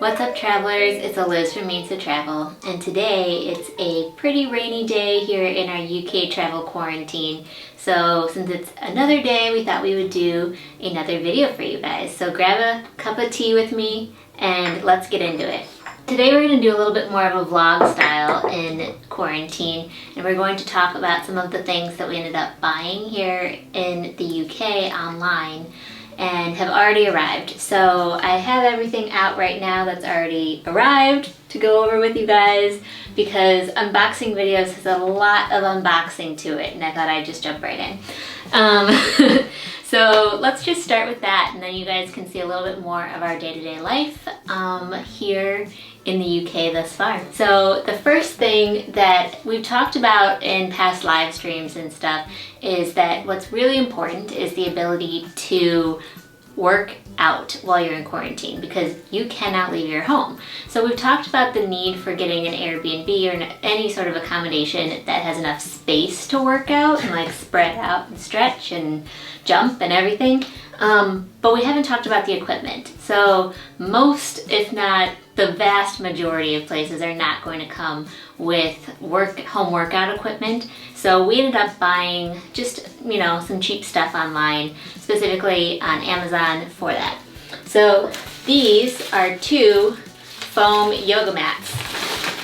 What's up, travelers? It's Eliz from Means to Travel, and today it's a pretty rainy day here in our UK travel quarantine. So since it's another day, we thought we would do another video for you guys. So grab a cup of tea with me and let's get into it. Today we're going to do a little bit more of a vlog style in quarantine, and we're going to talk about some of the things that we ended up buying here in the UK online and have already arrived. So I have everything out right now that's already arrived to go over with you guys, because unboxing videos has a lot of unboxing to it, and I thought I'd just jump right in. So let's just start with that, and then you guys can see a little bit more of our day-to-day life here in the UK thus far. So the first thing that we've talked about in past live streams and stuff is that what's really important is the ability to work out while you're in quarantine, because you cannot leave your home. So we've talked about the need for getting an Airbnb or any sort of accommodation that has enough space to work out and like spread out and stretch and jump and everything. But we haven't talked about the equipment. So most, if not the vast majority of places, are not going to come with home workout equipment. So we ended up buying just, some cheap stuff online, specifically on Amazon for that. So these are 2 foam yoga mats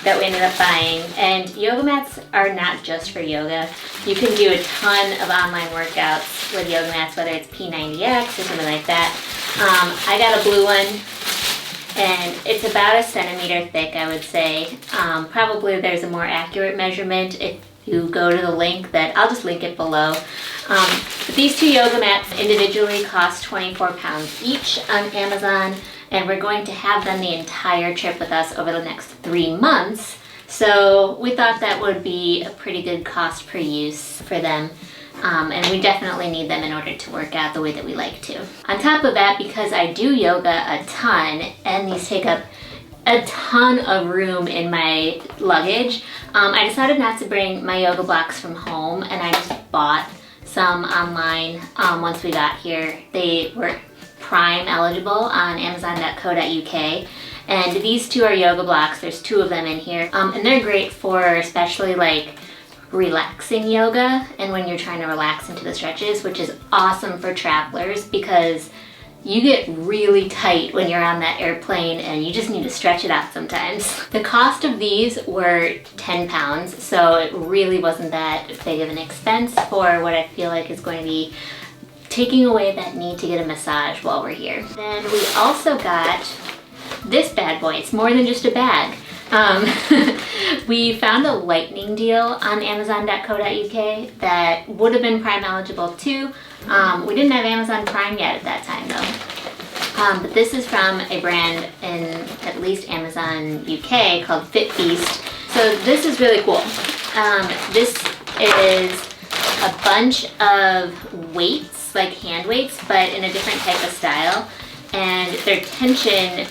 that we ended up buying. And yoga mats are not just for yoga. You can do a ton of online workouts with yoga mats, whether it's P90X or something like that. I got a blue one, and it's about 1 centimeter thick, I would say. Probably there's a more accurate measurement if you go to the link that I'll just link it below. But these 2 yoga mats individually cost £24 each on Amazon, and we're going to have them the entire trip with us over the next 3 months. So we thought that would be a pretty good cost per use for them. And we definitely need them in order to work out the way that we like to. On top of that, because I do yoga a ton, and these take up a ton of room in my luggage, I decided not to bring my yoga blocks from home, and I just bought some online once we got here. They were Prime eligible on amazon.co.uk. And these 2 are yoga blocks. There's 2 of them in here. And they're great for especially like relaxing yoga and when you're trying to relax into the stretches, which is awesome for travelers because you get really tight when you're on that airplane and you just need to stretch it out sometimes. The cost of these were £10, so it really wasn't that big of an expense for what I feel like is going to be taking away that need to get a massage while we're here. Then we also got this bad boy. It's more than just a bag. We found a lightning deal on amazon.co.uk that would have been Prime eligible too. We didn't have Amazon Prime yet at that time though. But this is from a brand in at least Amazon UK called Fit Beast. So this is really cool. This is a bunch of weights, like hand weights, but in a different type of style. And they're tension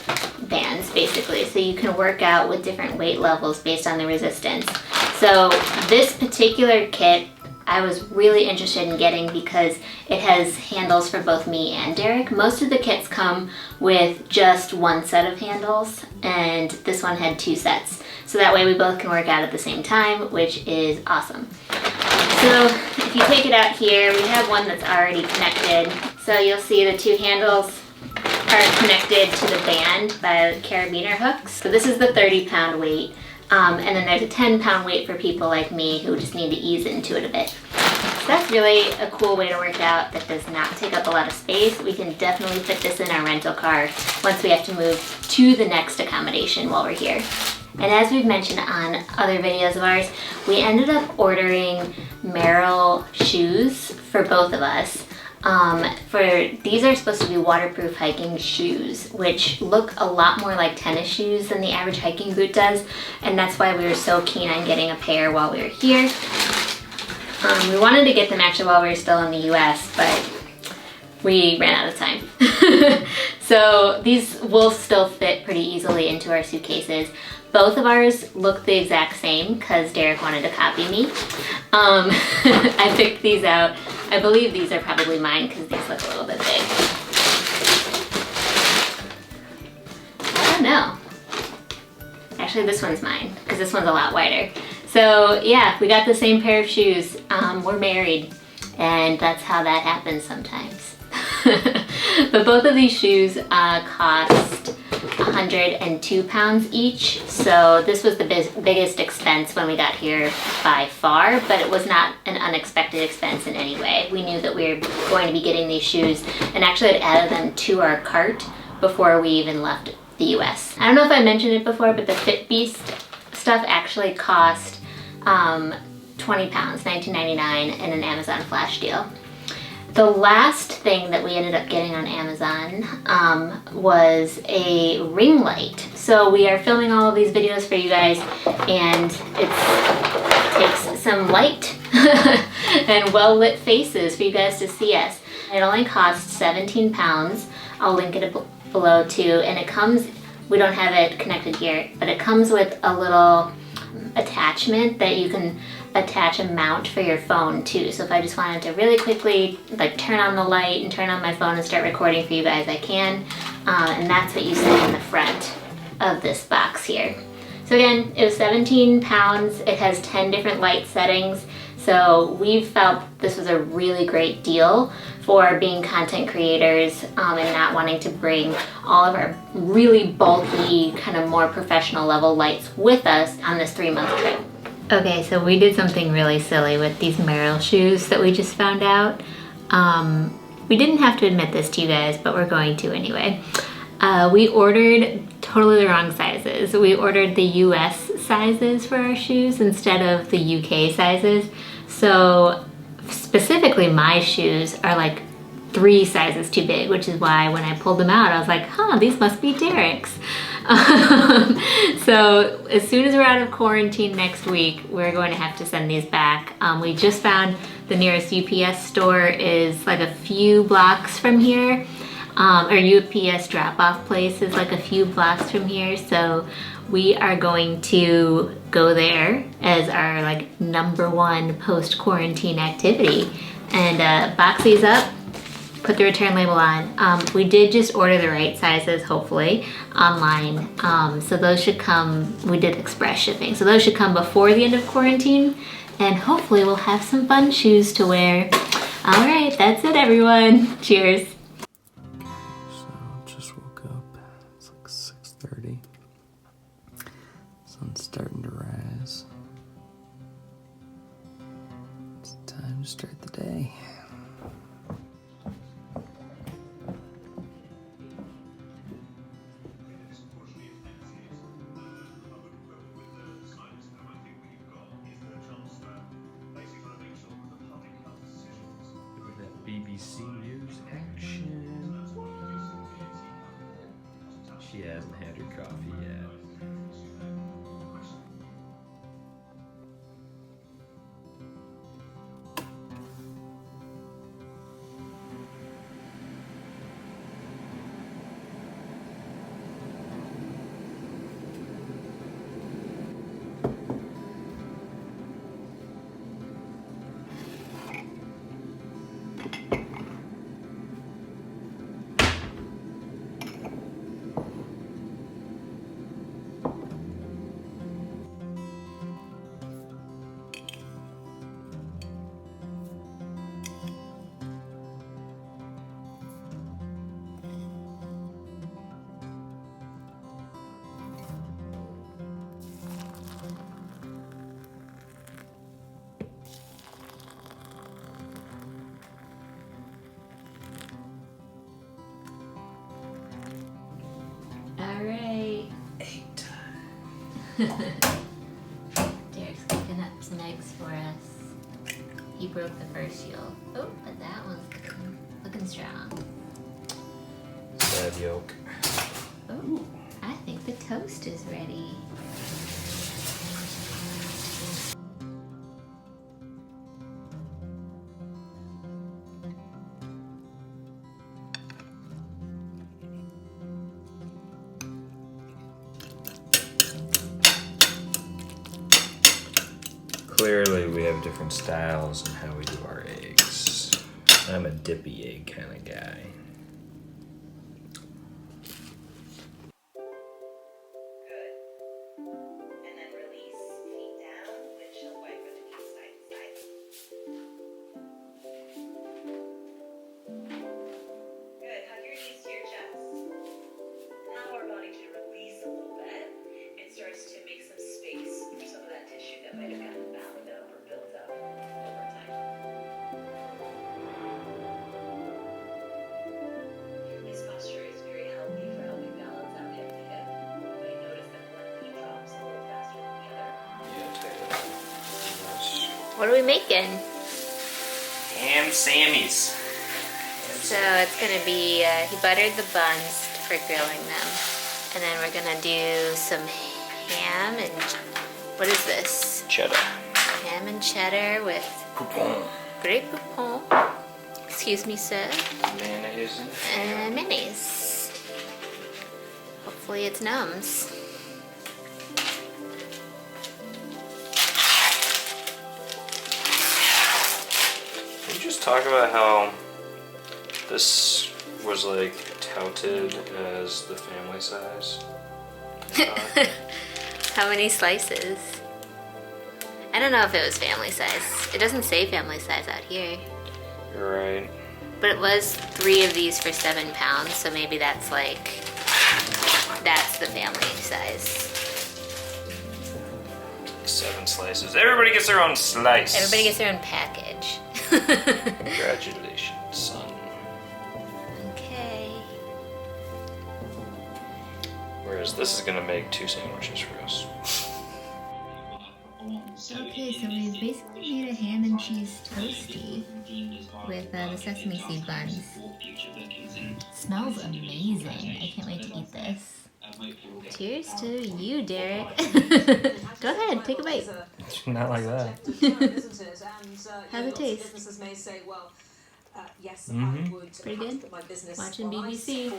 bands basically, so you can work out with different weight levels based on the resistance. So this particular kit I was really interested in getting because it has handles for both me and Derek. Most of the kits come with just 1 set of handles, and this one had 2 sets. So that way we both can work out at the same time, which is awesome. So if you take it out here, we have one that's already connected. So you'll see the 2 handles are connected to the band by carabiner hooks. So this is the 30-pound weight, and then there's a 10-pound weight for people like me who just need to ease into it a bit. So that's really a cool way to work out that does not take up a lot of space. We can definitely fit this in our rental car once we have to move to the next accommodation while we're here. And as we've mentioned on other videos of ours, we ended up ordering Merrell shoes for both of us. These are supposed to be waterproof hiking shoes, which look a lot more like tennis shoes than the average hiking boot does, and that's why we were so keen on getting a pair while we were here. We wanted to get them actually while we were still in the US, but we ran out of time. So these will still fit pretty easily into our suitcases. Both of ours look the exact same because Derek wanted to copy me. I picked these out. I believe these are probably mine because these look a little bit big. I don't know. Actually, this one's mine because this one's a lot wider. So yeah, we got the same pair of shoes. We're married, and that's how that happens sometimes. But both of these shoes cost 102 pounds each. So this was the biggest expense when we got here by far, but it was not an unexpected expense in any way. We knew that we were going to be getting these shoes, and actually had added them to our cart before we even left the US. I don't know if I mentioned it before, but the Fit Beast stuff actually cost 20 pounds, $19.99 in an Amazon flash deal. The last thing that we ended up getting on Amazon was a ring light. So we are filming all of these videos for you guys, and it takes some light and well-lit faces for you guys to see us. It only costs 17 pounds. I'll link it below too, and it comes, we don't have it connected here, but it comes with a little attachment that you can attach a mount for your phone too. So if I just wanted to really quickly like turn on the light and turn on my phone and start recording for you guys, I can. And that's what you see in the front of this box here. So again, it was 17 pounds. It has 10 different light settings. So we felt this was a really great deal for being content creators and not wanting to bring all of our really bulky, kind of more professional level lights with us on this 3-month trip. Okay, so we did something really silly with these Merrell shoes that we just found out. We didn't have to admit this to you guys, but we're going to anyway. We ordered totally the wrong sizes. We ordered the US sizes for our shoes instead of the UK sizes. So specifically my shoes are like 3 sizes too big, which is why when I pulled them out, I was like, huh, these must be Derek's. So as soon as we're out of quarantine next week, we're going to have to send these back. We just found the nearest UPS store is like a few blocks from here, or UPS drop-off place is like a few blocks from here. So we are going to go there as our like #1 post-quarantine activity and box these up, put the return label on. We did just order the right sizes, hopefully, online. So those should come, we did express shipping, so those should come before the end of quarantine, and hopefully we'll have some fun shoes to wear. All right, that's it, everyone. Cheers. So just woke up. It's like 6:30. Sun's starting to rise. It's time to start the day. BBC News action. She hasn't had her coffee yet. All right. Egg time. Derek's cooking up some eggs for us. He broke the first seal. Oh, but that one's looking strong. Sad yolk. Oh, I think the toast is ready. Clearly we have different styles in how we do our eggs. I'm a dippy egg kind of guy. What are we making? Ham Sammies. So it's gonna be, he buttered the buns for grilling them. And then we're gonna do some ham and, what is this? Cheddar. Ham and cheddar with Poupon. Grey Poupon. Excuse me, sir. Mayonnaise. And mayonnaise. Hopefully it's Nums. Can you just talk about how this was like touted as the family size? How many slices? I don't know if it was family size. It doesn't say family size out here. You're right. But it was 3 of these for 7 pounds, so maybe that's like, that's the family size. 7 slices. Everybody gets their own slice. Everybody gets their own package. Congratulations, son. Okay. Whereas this is gonna make 2 sandwiches for us. Okay, so we've basically made a ham and cheese toasty with the sesame seed buns. Smells amazing. I can't wait to eat this. Cheers to you, Derek. Go ahead, take a bite. Not like that. How's it taste? Pretty good? Watching BBC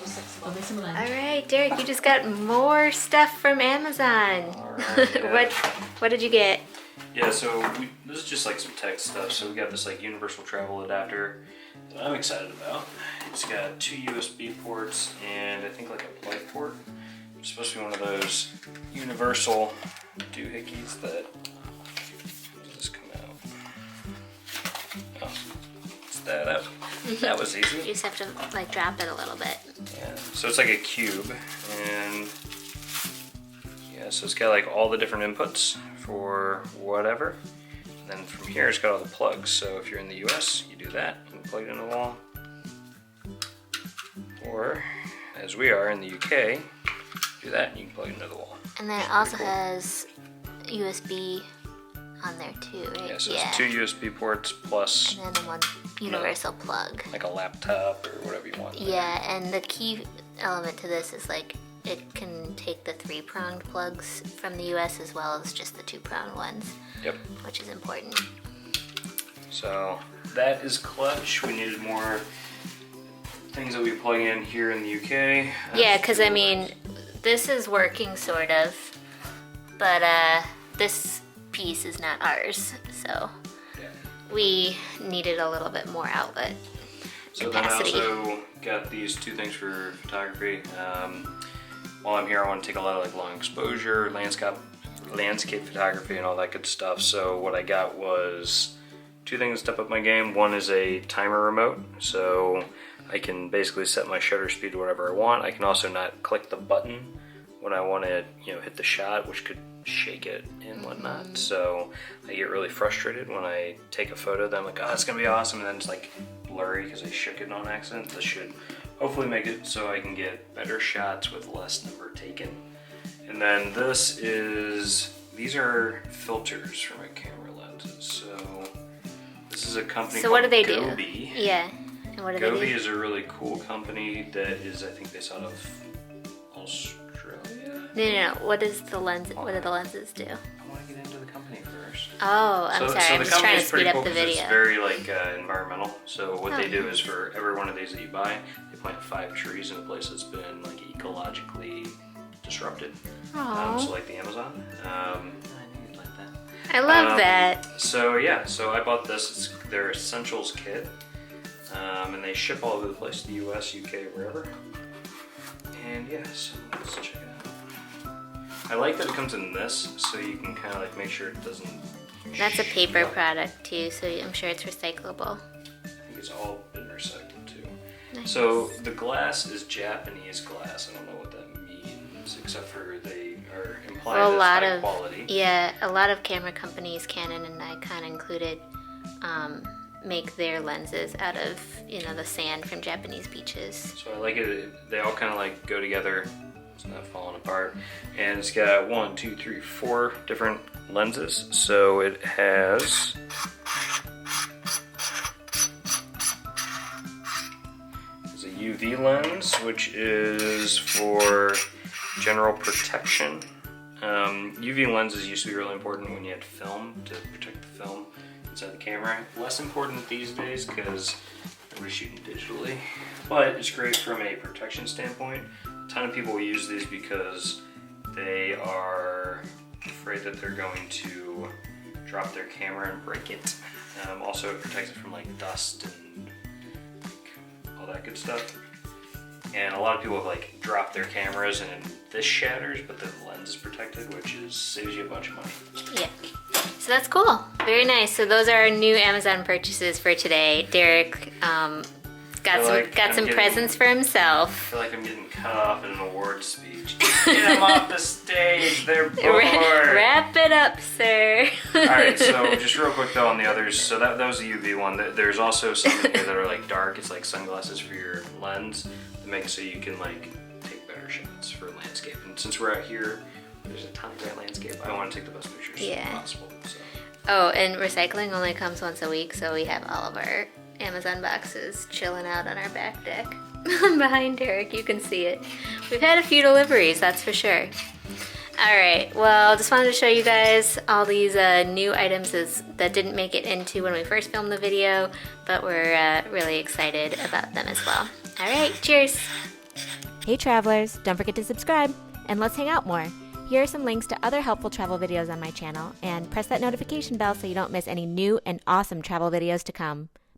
over some lunch. Alright, Derek, you just got more stuff from Amazon. Alright, yeah. What did you get? Yeah, so this is just like some tech stuff. So we got this like universal travel adapter that I'm excited about. It's got 2 USB ports and I think like a plug port. It's supposed to be one of those universal doohickeys that, does this come out? Oh, it's that was easy. You just have to like drop it a little bit. Yeah, so it's like a cube and yeah, so it's got like all the different inputs for whatever. And then from here it's got all the plugs. So if you're in the US, you do that and plug it in the wall. Or as we are in the UK, do that and you can plug it into the wall. And then it also has USB on there too, right? Yeah, so it's 2 USB ports plus and then the one universal plug. like a laptop or whatever you want. Yeah, and the key element to this is like it can take the 3-pronged plugs from the US as well as just the 2-pronged ones. Yep. Which is important. So that is clutch. We needed more things that we plug in here in the UK. Yeah, because I mean, this is working sort of, but this piece is not ours, so yeah. We needed a little bit more outlet capacity. Then I also got these 2 things for photography. While I'm here, I want to take a lot of like long exposure, landscape photography, and all that good stuff. So what I got was 2 things to step up my game. One is a timer remote, so I can basically set my shutter speed to whatever I want. I can also not click the button when I want to, hit the shot, which could shake it and whatnot. So I get really frustrated when I take a photo. Then I'm like, oh, it's gonna be awesome, and then it's like blurry because I shook it on accident. This should hopefully make it so I can get better shots with less number taken. And then these are filters for my camera lenses. So this is a company So called what do they Gobi. do? Yeah. And what do Gobi they do? is a really cool company that is, I think, based out of Australia. No. What do the lenses do? I want to get into the company first. Oh, I'm sorry. I'm just trying to speed up the video. It's very like environmental. So what they do is for every one of these that you buy, they plant 5 trees in a place that's been like ecologically disrupted. So like the Amazon. I knew you'd like that. I love that. So yeah, so I bought this. It's their essentials kit, and they ship all over the place, the US, UK, wherever. And yeah, so let's check it out. I like that it comes in this, so you can kind of like make sure it doesn't. That's a paper product too, so I'm sure it's recyclable. I think it's all been recycled too. Nice. So the glass is Japanese glass. I don't know what that means, except for they are implying that it's high quality. Yeah, a lot of camera companies, Canon and Nikon included, make their lenses out of the sand from Japanese beaches. So I like it. They all kind of like go together. It's not falling apart. And it's got 1, 2, 3, 4 different lenses. So it has a UV lens, which is for general protection. UV lenses used to be really important when you had film, to protect the film inside the camera. Less important these days because we're shooting digitally, but it's great from a protection standpoint. A ton of people use these because they are afraid that they're going to drop their camera and break it. Also, it protects it from like dust and like, all that good stuff. And a lot of people have like dropped their cameras and this shatters, but the lens is protected, which saves you a bunch of money. Yeah. So that's cool. Very nice. So those are our new Amazon purchases for today. Derek got some presents for himself. I feel like I'm getting cut off in an award speech. Get them off the stage. They're bored. Wrap it up, sir. All right. So just real quick though on the others. So that was a UV one. There's also some in here that are like dark. It's like sunglasses for your lens that make it so you can like take better shots for landscape. And since we're out here, there's a ton of great landscape. I want to take the best pictures possible. So. Oh, and recycling only comes once a week, so we have all of our Amazon boxes chilling out on our back deck. Behind Derek, you can see it. We've had a few deliveries, that's for sure. Alright, well, just wanted to show you guys all these new items that didn't make it into when we first filmed the video, but we're really excited about them as well. Alright, cheers! Hey travelers, don't forget to subscribe, and let's hang out more. Here are some links to other helpful travel videos on my channel, and press that notification bell so you don't miss any new and awesome travel videos to come.